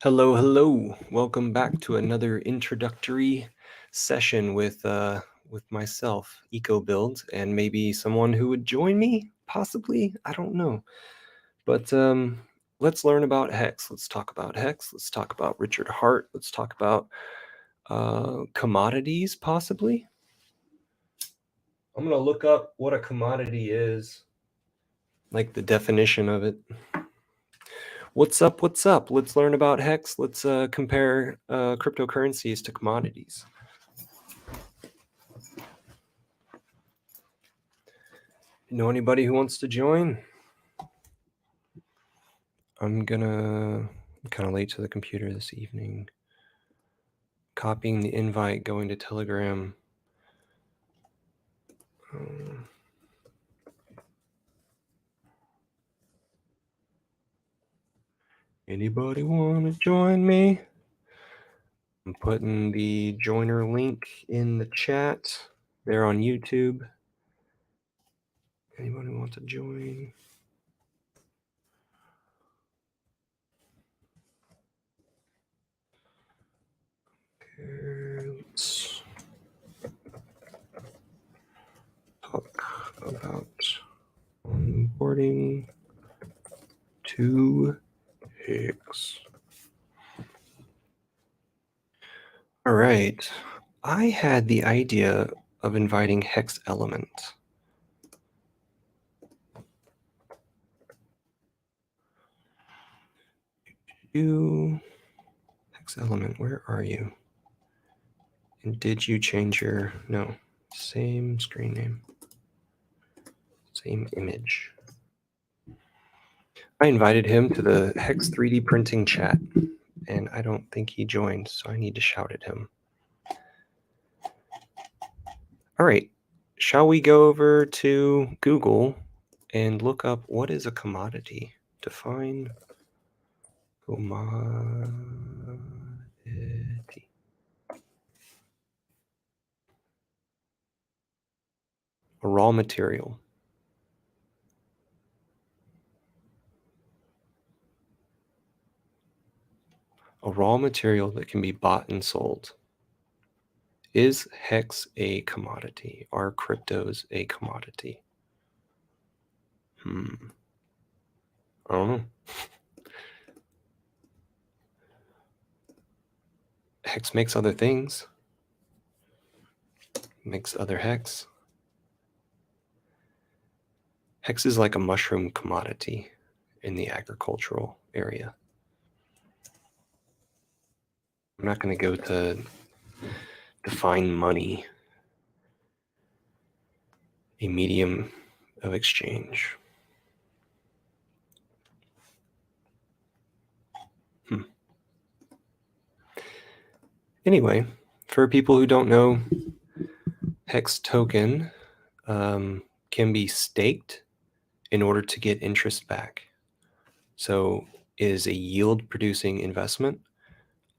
Hello, hello. Welcome back to another introductory session with myself, EcoBuild, and maybe someone who would join me, possibly. I don't know. But let's learn about Hex. Let's talk about Hex. Let's talk about Richard Hart. Let's talk about commodities, possibly. I'm going to look up what a commodity is, like the definition of it. What's up? What's up? Let's learn about Hex. Let's compare cryptocurrencies to commodities. Know anybody who wants to join? I'm kind of late to the computer this evening. Copying the invite, going to Telegram. Anybody want to join me? I'm putting the joiner link in the chat. They're on YouTube. Anybody want to join? Okay, let's talk about onboarding to Hex. All right. I had the idea of inviting Hex Element. Hex Element, where are you? And did you change your... No, same screen name. Same image. I invited him to the Hex 3D printing chat, and I don't think he joined, so I need to shout at him. All right, shall we go over to Google and look up what is a commodity? Define commodity. A raw material. A raw material that can be bought and sold. Is Hex a commodity? Are cryptos a commodity? I don't know. Hex makes other things. Makes other Hex. Hex is like a mushroom commodity in the agricultural area. I'm not going to go to define money, a medium of exchange. Anyway, for people who don't know, Hex token can be staked in order to get interest back. So it is a yield producing investment.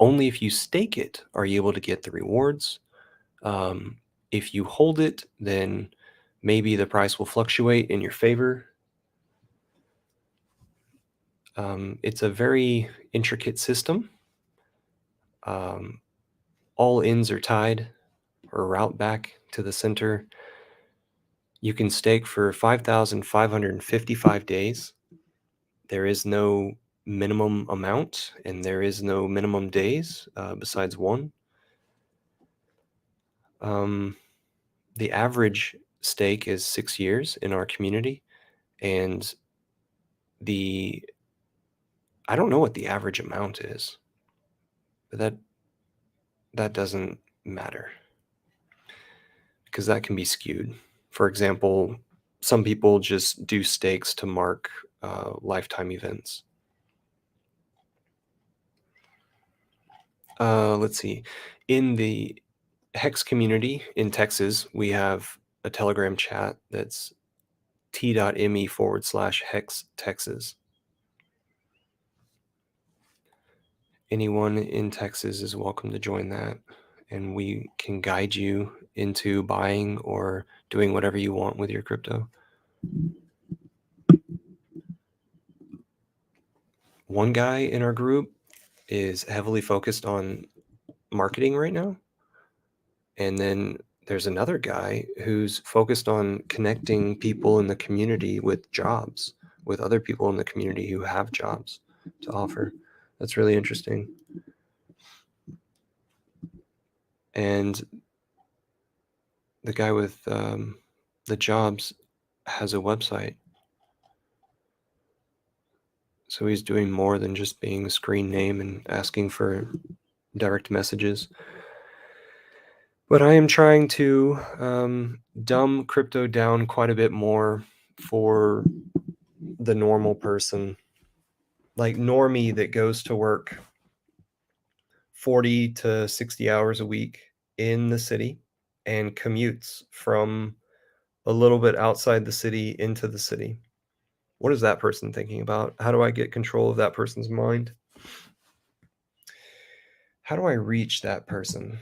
Only if you stake it are you able to get the rewards. If you hold it, then maybe the price will fluctuate in your favor. It's a very intricate system. All ends are tied or route back to the center. You can stake for 5,555 days. There is no minimum amount and there is no minimum days besides one. The average stake is 6 years in our community, and I don't know what the average amount is, but that doesn't matter because that can be skewed. For example, some people just do stakes to mark lifetime events. Let's see. In the Hex community in Texas, we have a Telegram chat that's t.me/Hex Texas. Anyone in Texas is welcome to join that, and we can guide you into buying or doing whatever you want with your crypto. One guy in our group is heavily focused on marketing right now. And then there's another guy who's focused on connecting people in the community with jobs, with other people in the community who have jobs to offer. That's really interesting. And the guy with the jobs has a website. So he's doing more than just being a screen name and asking for direct messages. But I am trying to dumb crypto down quite a bit more for the normal person, like normie that goes to work 40 to 60 hours a week in the city and commutes from a little bit outside the city into the city. What is that person thinking about? How do I get control of that person's mind? How do I reach that person?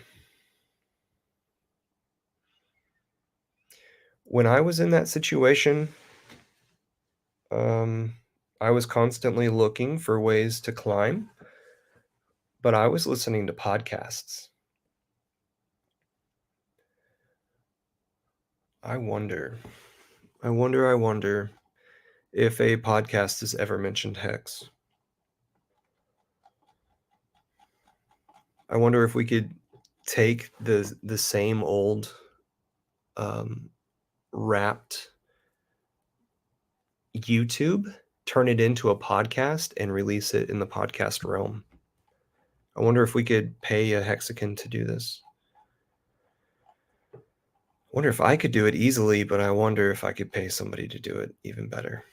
When I was in that situation, um, I was constantly looking for ways to climb, but I was listening to podcasts. I wonder, I wonder if a podcast has ever mentioned Hex. I wonder if we could take the same old um, wrapped YouTube, turn it into a podcast, and release it in the podcast realm. I wonder if we could pay a hexagon to do this. I wonder if I could do it easily, but I wonder if I could pay somebody to do it even better.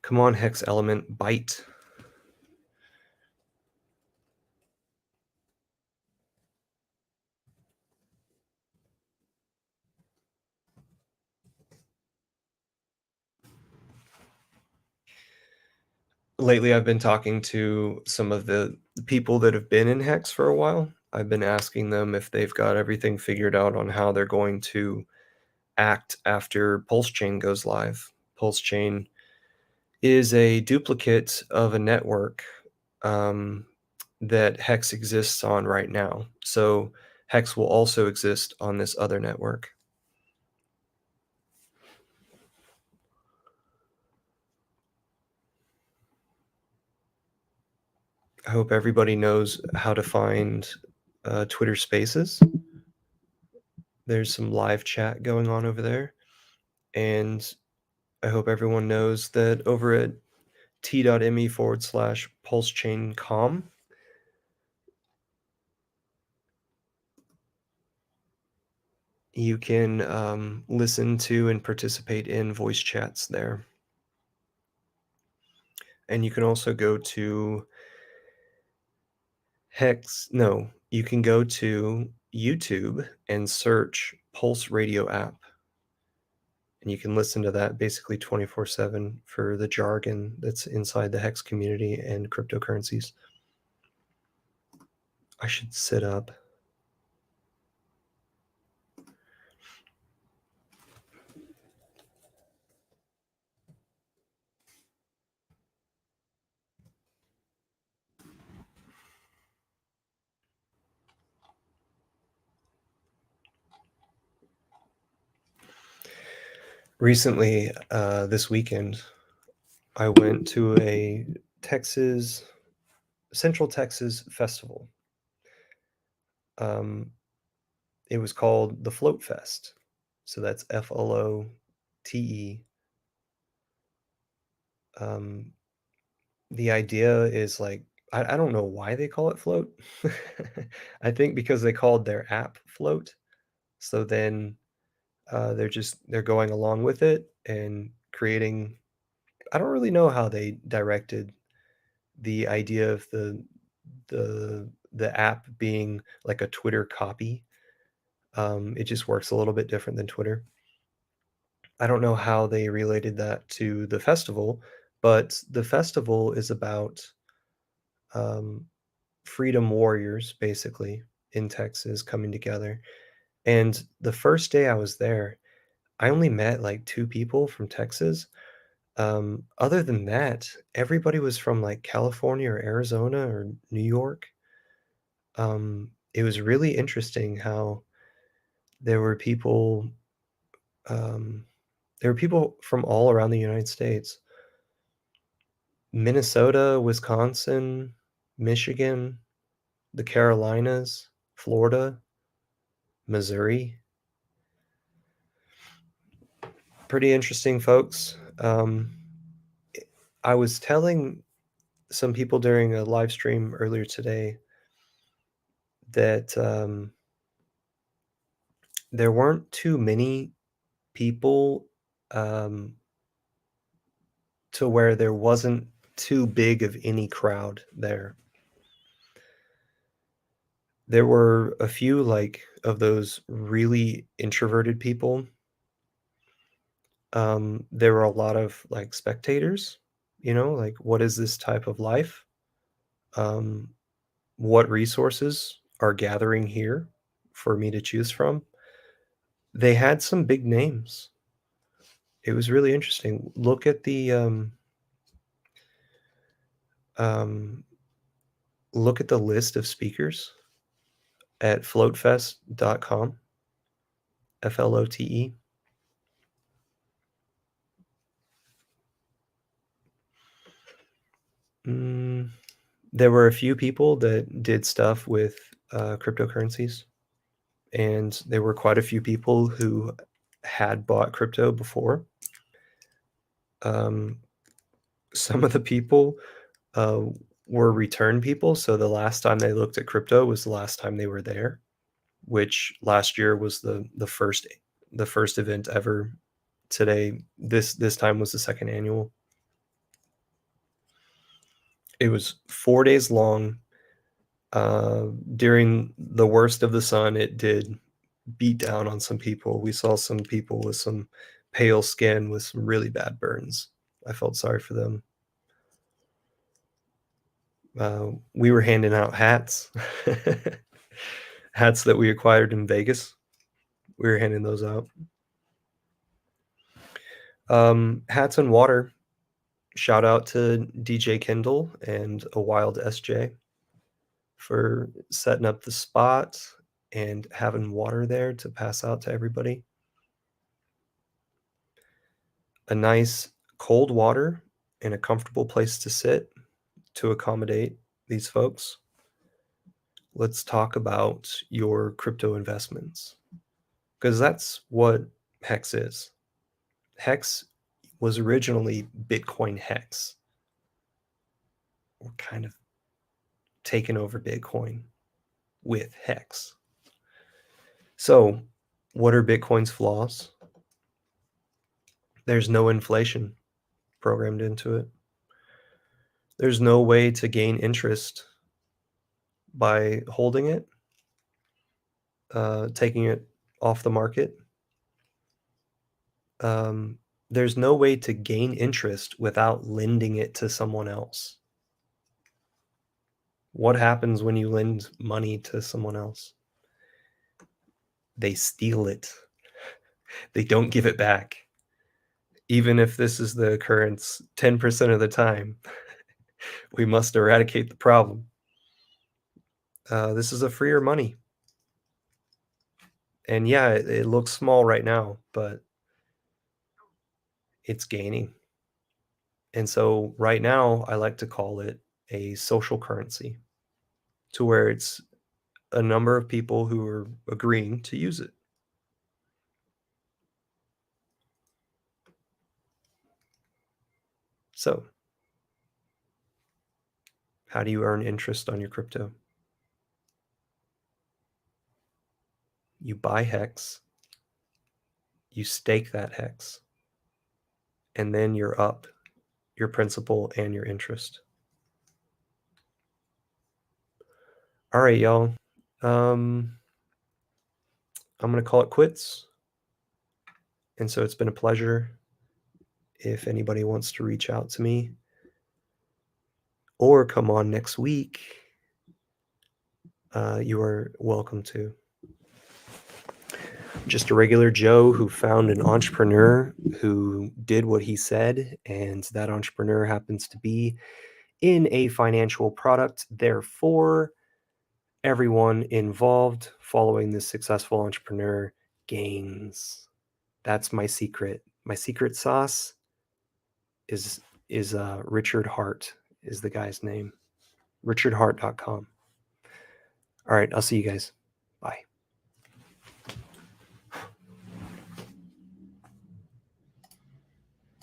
Come on, Hex Element, bite. Lately, I've been talking to some of the people that have been in Hex for a while. I've been asking them if they've got everything figured out on how they're going to act after Pulse Chain goes live. Pulse Chain is a duplicate of a network um, that Hex exists on right now. So Hex will also exist on this other network. I hope everybody knows how to find Twitter Spaces. There's some live chat going on over there. And I hope everyone knows that over at t.me/pulsechaincom, you can listen to and participate in voice chats there. And you can also go to you can go to YouTube and search Pulse Radio app. And you can listen to that basically 24/7 for the jargon that's inside the Hex community and cryptocurrencies. I should sit up. Recently, this weekend, I went to a Central Texas festival. It was called the Float Fest. So that's FLOTE. Um, the idea is like, I don't know why they call it float. I think because they called their app Float. So then they're going along with it and creating. I don't really know how they directed the idea of the app being like a Twitter copy. It just works a little bit different than Twitter. I don't know how they related that to the festival, but the festival is about um, freedom warriors, basically, in Texas coming together. And the first day I was there, I only met like 2 people from Texas. Other than that, everybody was from, like, California or Arizona or New York. It was really interesting how there were people, um there were people from all around the United States. Minnesota, Wisconsin, Michigan, the Carolinas, Florida, Missouri. Pretty interesting folks. I was telling some people during a live stream earlier today that, there weren't too many people, um, to where there wasn't too big of any crowd there. There were a few, like, of those really introverted people. There were a lot of, like, spectators, like, "What is this type of life? Um, what resources are gathering here for me to choose from?" They had some big names. It was really interesting. Um look at the list of speakers at floatfest.com, FLOTE. Mm, there were a few people that did stuff with, cryptocurrencies, and there were quite a few people who had bought crypto before. Um, some of the people, uh, were return people, so the last time they looked at crypto was the last time they were there, which last year was the first event ever. Today, this time was the second annual. It was 4 days long. During the worst of the sun, it did beat down on some people. We saw some people with some pale skin with some really bad burns. I felt sorry for them. We were handing out hats, hats that we acquired in Vegas. We were handing those out. Hats and water. Shout out to DJ Kendall and a Wild SJ for setting up the spot and having water there to pass out to everybody. A nice cold water and a comfortable place to sit to accommodate these folks. Let's talk about your crypto investments because that's what Hex is. Hex was originally Bitcoin Hex. We're kind of taking over Bitcoin with Hex. So, what are Bitcoin's flaws? There's no inflation programmed into it. There's no way to gain interest by holding it, taking it off the market. Um, there's no way to gain interest without lending it to someone else. What happens when you lend money to someone else? They steal it. They don't give it back. Even if this is the occurrence 10% of the time, we must eradicate the problem. This is a freer money. And yeah, it looks small right now, but it's gaining. And so right now, I like to call it a social currency to where it's a number of people who are agreeing to use it. So, how do you earn interest on your crypto? You buy Hex, you stake that Hex, and then you're up your principal and your interest. All right, y'all. I'm going to call it quits. And so it's been a pleasure. If anybody wants to reach out to me or come on next week, you are welcome to. just a regular Joe who found an entrepreneur who did what he said, and that entrepreneur happens to be in a financial product. Therefore, everyone involved following this successful entrepreneur gains. That's my secret. My secret sauce is Richard Hart is the guy's name. richardhart.com. All right, I'll see you guys.